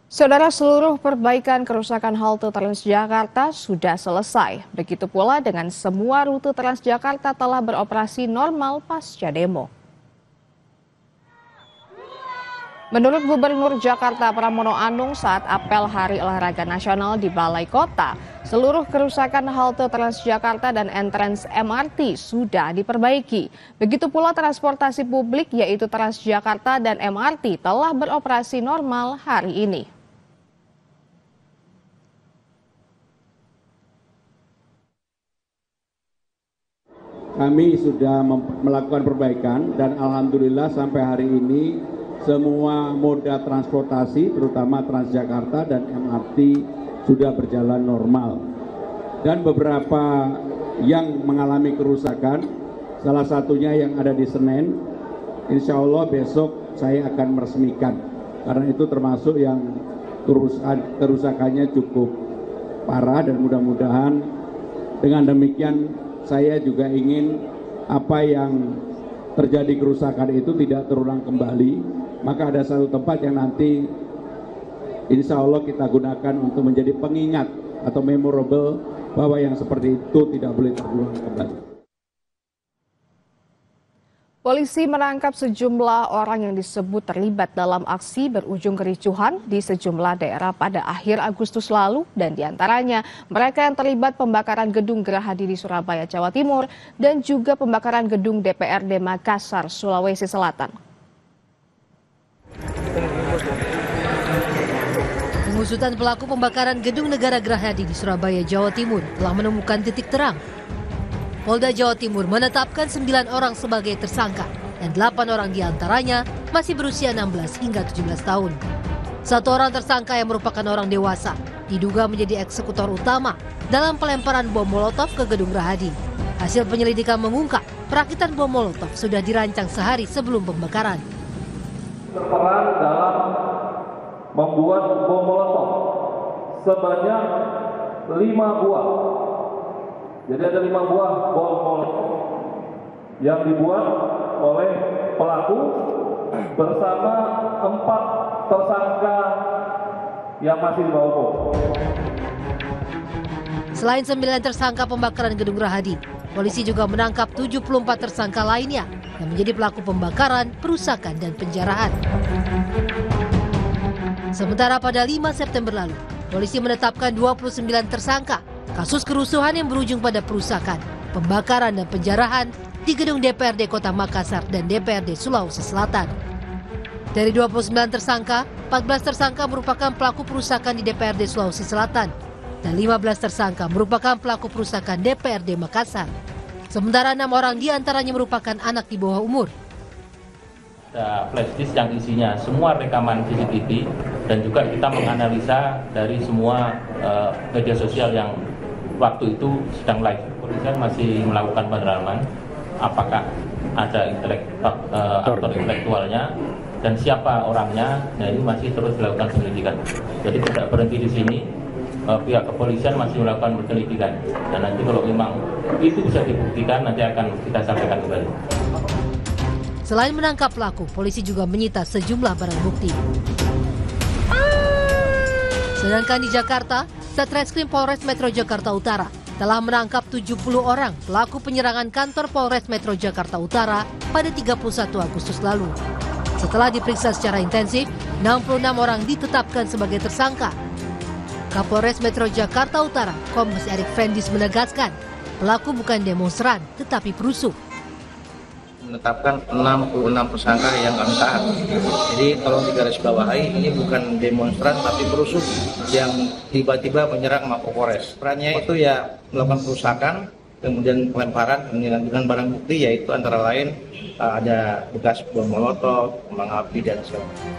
Saudara, seluruh perbaikan kerusakan halte Transjakarta sudah selesai. Begitu pula dengan semua rute Transjakarta telah beroperasi normal pasca demo. Menurut Gubernur Jakarta Pramono Anung saat apel Hari Olahraga Nasional di Balai Kota, seluruh kerusakan halte Transjakarta dan entrance MRT sudah diperbaiki. Begitu pula transportasi publik yaitu Transjakarta dan MRT telah beroperasi normal hari ini. Kami sudah melakukan perbaikan dan alhamdulillah sampai hari ini semua moda transportasi terutama Transjakarta dan MRT sudah berjalan normal. Dan beberapa yang mengalami kerusakan, salah satunya yang ada di Senen, insya Allah besok saya akan meresmikan. Karena itu termasuk yang kerusakannya cukup parah dan mudah-mudahan dengan demikian saya juga ingin apa yang terjadi kerusakan itu tidak terulang kembali. Maka ada satu tempat yang nanti insya Allah kita gunakan untuk menjadi pengingat atau memorable bahwa yang seperti itu tidak boleh terulang kembali. Polisi menangkap sejumlah orang yang disebut terlibat dalam aksi berujung kericuhan di sejumlah daerah pada akhir Agustus lalu dan diantaranya mereka yang terlibat pembakaran gedung Gerahadi di Surabaya, Jawa Timur dan juga pembakaran gedung DPRD Makassar, Sulawesi Selatan. Pengusutan pelaku pembakaran gedung Negara Gerahadi di Surabaya, Jawa Timur telah menemukan titik terang. Polda Jawa Timur menetapkan 9 orang sebagai tersangka dan 8 orang diantaranya masih berusia 16 hingga 17 tahun. Satu orang tersangka yang merupakan orang dewasa diduga menjadi eksekutor utama dalam pelemparan bom Molotov ke gedung Gerahadi. Hasil penyelidikan mengungkap perakitan bom Molotov sudah dirancang sehari sebelum pembakaran. Berperan dalam membuat bom Molotov sebanyak 5 buah. Jadi ada 5 buah bom Molotov yang dibuat oleh pelaku bersama 4 tersangka yang masih di bawah umur. Selain 9 tersangka pembakaran gedung Gerahadi, polisi juga menangkap 74 tersangka lainnya yang menjadi pelaku pembakaran, perusakan, dan penjarahan. Sementara pada 5 September lalu, polisi menetapkan 29 tersangka kasus kerusuhan yang berujung pada perusakan, pembakaran, dan penjarahan di gedung DPRD Kota Makassar dan DPRD Sulawesi Selatan. Dari 29 tersangka, 14 tersangka merupakan pelaku perusakan di DPRD Sulawesi Selatan dan 15 tersangka merupakan pelaku perusakan DPRD Makassar. Sementara 6 orang diantaranya merupakan anak di bawah umur. Ada flash disk yang isinya semua rekaman CCTV dan juga kita menganalisa dari semua media sosial yang waktu itu sedang live. Polisian masih melakukan pendalaman apakah ada aktor intelektualnya dan siapa orangnya. Nah, ini masih terus dilakukan penyelidikan. Jadi tidak berhenti di sini. Pihak kepolisian masih melakukan penyelidikan dan nanti kalau memang itu bisa dibuktikan nanti akan kita sampaikan kembali. Selain menangkap pelaku, polisi juga menyita sejumlah barang bukti. Sedangkan di Jakarta, Satreskrim Polres Metro Jakarta Utara telah menangkap 70 orang pelaku penyerangan kantor Polres Metro Jakarta Utara pada 31 Agustus lalu. Setelah diperiksa secara intensif, 66 orang ditetapkan sebagai tersangka. Kapolres Metro Jakarta Utara, Kombes Erik Fendis menegaskan, pelaku bukan demonstran tetapi perusuh. Menetapkan 66 tersangka yang kami tahan. Jadi tolong digarisbawahi, ini bukan demonstran tapi perusuh yang tiba-tiba menyerang Mapolres. Perannya itu ya melakukan perusakan, kemudian pelemparan dengan barang bukti yaitu antara lain ada bekas bom Molotov, kembang api dan sebagainya.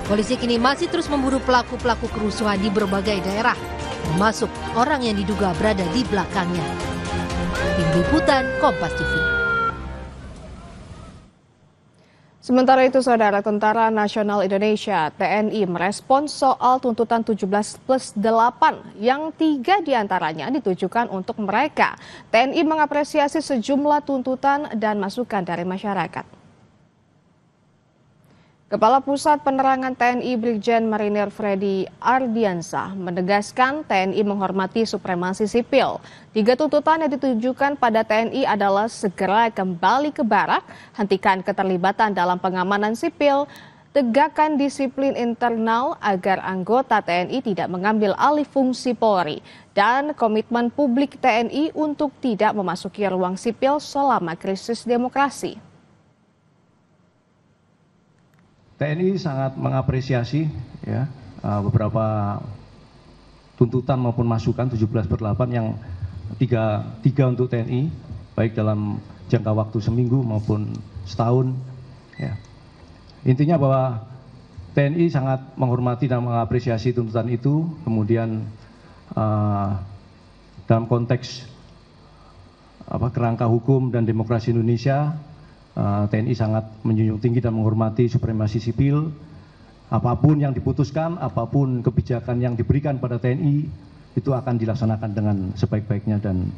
Polisi kini masih terus memburu pelaku-pelaku kerusuhan di berbagai daerah, termasuk orang yang diduga berada di belakangnya. Tim Liputan Kompas TV. Sementara itu, Saudara, Tentara Nasional Indonesia (TNI) merespons soal tuntutan 17+8 yang 3 diantaranya ditujukan untuk mereka. TNI mengapresiasi sejumlah tuntutan dan masukan dari masyarakat. Kepala Pusat Penerangan TNI Brigjen Marinir Freddy Ardiansah menegaskan TNI menghormati supremasi sipil. 3 tuntutan yang ditujukan pada TNI adalah segera kembali ke barak, hentikan keterlibatan dalam pengamanan sipil, tegakkan disiplin internal agar anggota TNI tidak mengambil alih fungsi Polri, dan komitmen publik TNI untuk tidak memasuki ruang sipil selama krisis demokrasi. TNI sangat mengapresiasi ya, beberapa tuntutan maupun masukan 17/8 yang tiga untuk TNI, baik dalam jangka waktu seminggu maupun setahun. Ya. Intinya bahwa TNI sangat menghormati dan mengapresiasi tuntutan itu, kemudian dalam konteks kerangka hukum dan demokrasi Indonesia, TNI sangat menjunjung tinggi dan menghormati supremasi sipil. Apapun yang diputuskan, apapun kebijakan yang diberikan pada TNI, itu akan dilaksanakan dengan sebaik-baiknya dan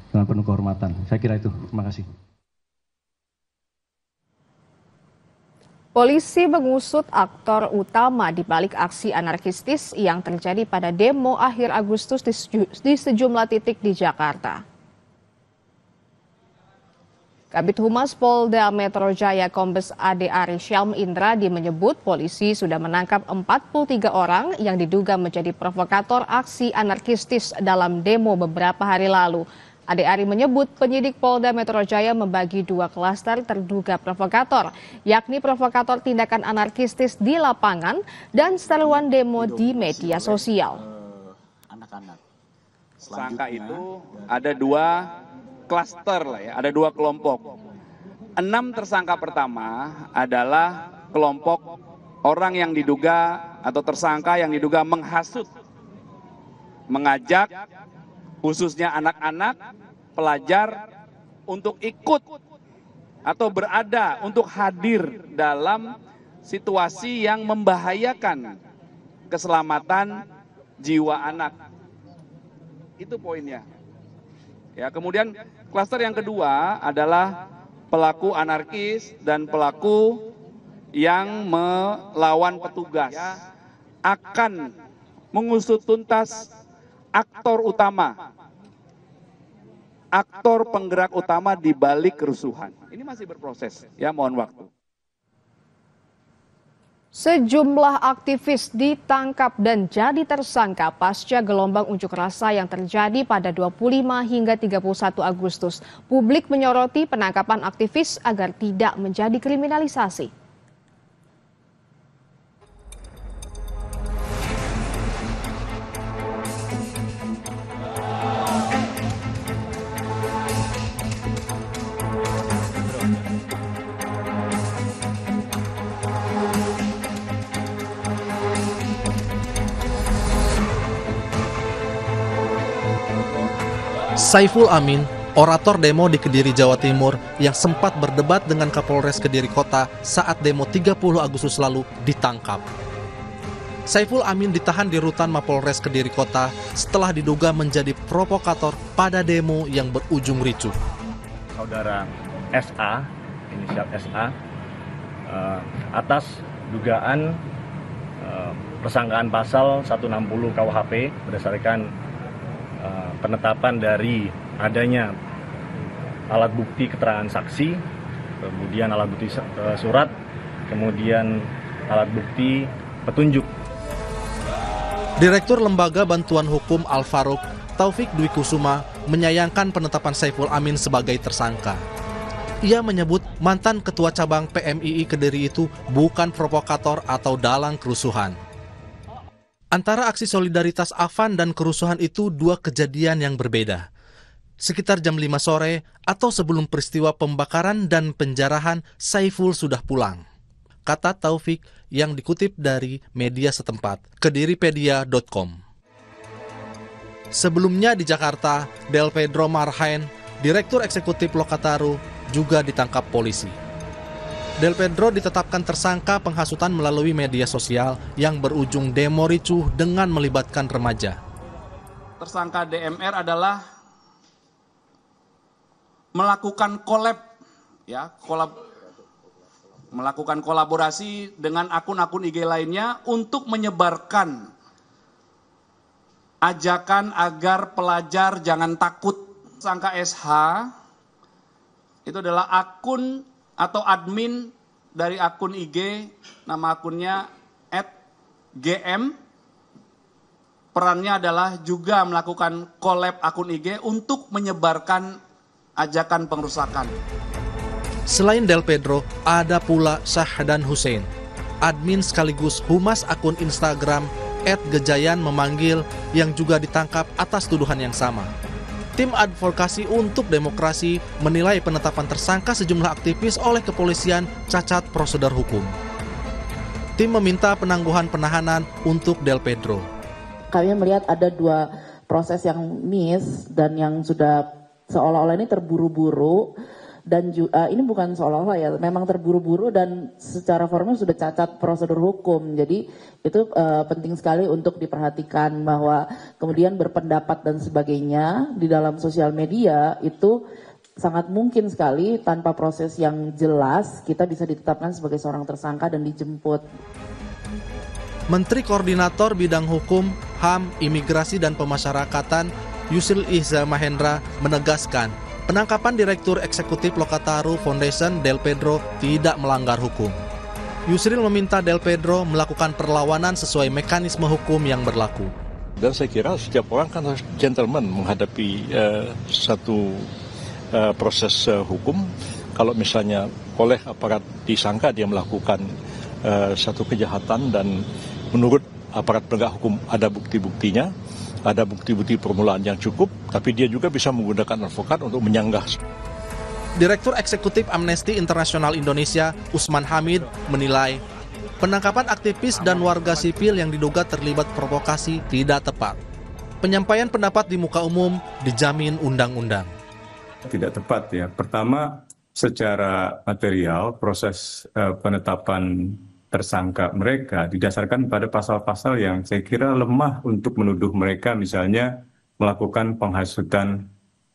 dengan penuh kehormatan. Saya kira itu. Terima kasih. Polisi mengusut aktor utama di balik aksi anarkistis yang terjadi pada demo akhir Agustus di sejumlah titik di Jakarta. Kabid Humas Polda Metro Jaya Kombes Ade Ari Syam Indradi menyebut polisi sudah menangkap 43 orang yang diduga menjadi provokator aksi anarkistis dalam demo beberapa hari lalu. Ade Ari menyebut penyidik Polda Metro Jaya membagi 2 klaster terduga provokator, yakni provokator tindakan anarkistis di lapangan dan seruan demo di media sosial. Tersangka itu ada 2 klaster lah ya, ada 2 kelompok. 6 tersangka pertama adalah kelompok orang yang diduga atau tersangka yang diduga menghasut, mengajak khususnya anak-anak, pelajar untuk ikut atau berada untuk hadir dalam situasi yang membahayakan keselamatan jiwa anak. Itu poinnya. Ya, kemudian klaster yang kedua adalah pelaku anarkis dan pelaku yang melawan petugas. Akan mengusut tuntas aktor utama, aktor penggerak utama di balik kerusuhan. Ini masih berproses, ya, mohon waktu. Sejumlah aktivis ditangkap dan jadi tersangka pasca gelombang unjuk rasa yang terjadi pada 25 hingga 31 Agustus. Publik menyoroti penangkapan aktivis agar tidak menjadi kriminalisasi. Saiful Amin, orator demo di Kediri, Jawa Timur yang sempat berdebat dengan Kapolres Kediri Kota saat demo 30 Agustus lalu ditangkap. Saiful Amin ditahan di rutan Mapolres Kediri Kota setelah diduga menjadi provokator pada demo yang berujung ricuh. Saudara SA, inisial SA, atas dugaan persangkaan pasal 160 KUHP berdasarkan penetapan dari adanya alat bukti keterangan saksi, kemudian alat bukti surat, kemudian alat bukti petunjuk. Direktur Lembaga Bantuan Hukum Al-Faruq, Taufik Dwi Kusuma, menyayangkan penetapan Saiful Amin sebagai tersangka. Ia menyebut mantan Ketua Cabang PMII Kediri itu bukan provokator atau dalang kerusuhan. Antara aksi solidaritas Afan dan kerusuhan itu 2 kejadian yang berbeda. Sekitar jam 5 sore atau sebelum peristiwa pembakaran dan penjarahan, Saiful sudah pulang. Kata Taufik yang dikutip dari media setempat, kediripedia.com. Sebelumnya di Jakarta, Del Pedro Marhain, Direktur Eksekutif Lokataru, juga ditangkap polisi. Del Pedro ditetapkan tersangka penghasutan melalui media sosial yang berujung demo ricuh dengan melibatkan remaja. Tersangka DMR adalah melakukan kolab melakukan kolaborasi dengan akun-akun IG lainnya untuk menyebarkan ajakan agar pelajar jangan takut. Tersangka SH itu adalah akun atau admin dari akun IG, nama akunnya @gm. Perannya adalah juga melakukan collab akun IG untuk menyebarkan ajakan pengerusakan. Selain Del Pedro, ada pula Syahdan Hussein, admin sekaligus humas akun Instagram @gejayan memanggil yang juga ditangkap atas tuduhan yang sama. Tim Advokasi untuk Demokrasi menilai penetapan tersangka sejumlah aktivis oleh kepolisian cacat prosedur hukum. Tim meminta penangguhan penahanan untuk Del Pedro. Kami melihat ada dua proses yang miss dan yang sudah seolah-olah ini terburu-buru dan ini bukan seolah-olah ya, memang terburu-buru dan secara formil sudah cacat prosedur hukum. Jadi itu penting sekali untuk diperhatikan bahwa kemudian berpendapat dan sebagainya di dalam sosial media itu sangat mungkin sekali tanpa proses yang jelas kita bisa ditetapkan sebagai seorang tersangka dan dijemput. Menteri Koordinator Bidang Hukum, HAM, Imigrasi dan Pemasyarakatan Yusril Iza Mahendra menegaskan penangkapan Direktur Eksekutif Lokataru Foundation Del Pedro tidak melanggar hukum. Yusril meminta Del Pedro melakukan perlawanan sesuai mekanisme hukum yang berlaku. Dan saya kira setiap orang kan harus gentleman menghadapi satu proses hukum. Kalau misalnya oleh aparat disangka dia melakukan satu kejahatan dan menurut aparat penegak hukum ada bukti-buktinya, ada bukti-bukti permulaan yang cukup, tapi dia juga bisa menggunakan advokat untuk menyanggah. Direktur Eksekutif Amnesty International Indonesia, Usman Hamid, menilai penangkapan aktivis dan warga sipil yang diduga terlibat provokasi tidak tepat. Penyampaian pendapat di muka umum dijamin undang-undang. Tidak tepat ya. Pertama, secara material proses penetapan tersangka mereka didasarkan pada pasal-pasal yang saya kira lemah untuk menuduh mereka misalnya melakukan penghasutan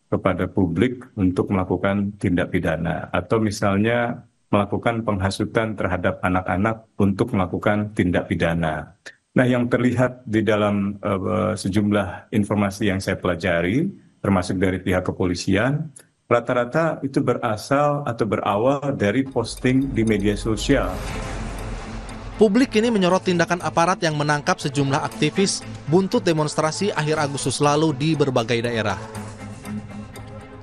kepada publik untuk melakukan tindak pidana atau misalnya melakukan penghasutan terhadap anak-anak untuk melakukan tindak pidana. Nah, yang terlihat di dalam sejumlah informasi yang saya pelajari termasuk dari pihak kepolisian, rata-rata itu berasal atau berawal dari posting di media sosial. Publik kini menyorot tindakan aparat yang menangkap sejumlah aktivis buntut demonstrasi akhir Agustus lalu di berbagai daerah.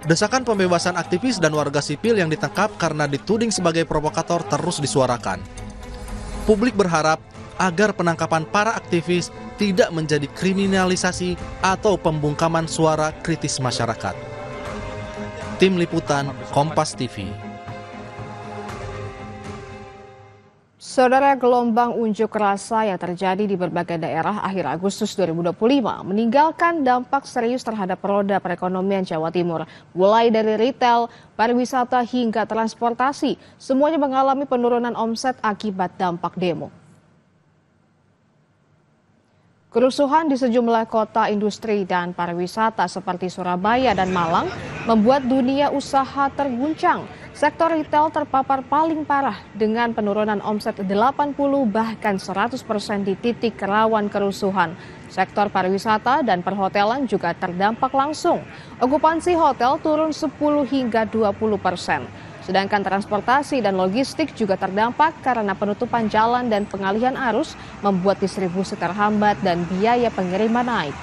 Desakan pembebasan aktivis dan warga sipil yang ditangkap karena dituding sebagai provokator terus disuarakan. Publik berharap agar penangkapan para aktivis tidak menjadi kriminalisasi atau pembungkaman suara kritis masyarakat. Tim Liputan Kompas TV. Saudara, gelombang unjuk rasa yang terjadi di berbagai daerah akhir Agustus 2025 meninggalkan dampak serius terhadap roda perekonomian Jawa Timur. Mulai dari retail, pariwisata hingga transportasi, semuanya mengalami penurunan omset akibat dampak demo. Kerusuhan di sejumlah kota industri dan pariwisata seperti Surabaya dan Malang membuat dunia usaha terguncang. Sektor retail terpapar paling parah dengan penurunan omset 80 bahkan 100% di titik rawan kerusuhan. Sektor pariwisata dan perhotelan juga terdampak langsung. Okupansi hotel turun 10 hingga 20%. Sedangkan transportasi dan logistik juga terdampak karena penutupan jalan dan pengalihan arus membuat distribusi terhambat dan biaya pengiriman naik.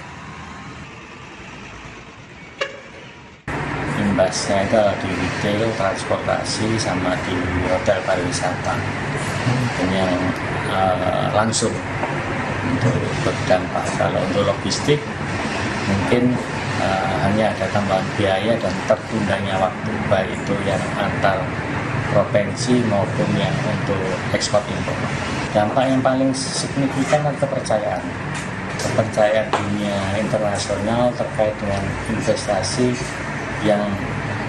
Imbasnya itu di retail, transportasi, sama di hotel pariwisata. Ini yang langsung untuk berdampak. Kalau untuk logistik mungkin hanya ada tambahan biaya dan tertundanya waktu, baik itu yang antar provinsi maupun yang untuk ekspor impor. Dampak yang paling signifikan adalah kepercayaan dunia internasional terkait dengan investasi yang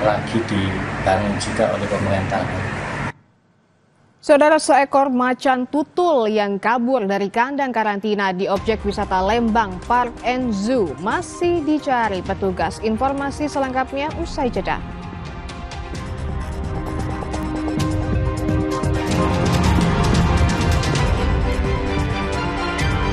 lagi dibangun juga oleh pemerintah. Saudara, seekor macan tutul yang kabur dari kandang karantina di objek wisata Lembang Park and Zoo masih dicari petugas. Informasi selengkapnya usai jeda.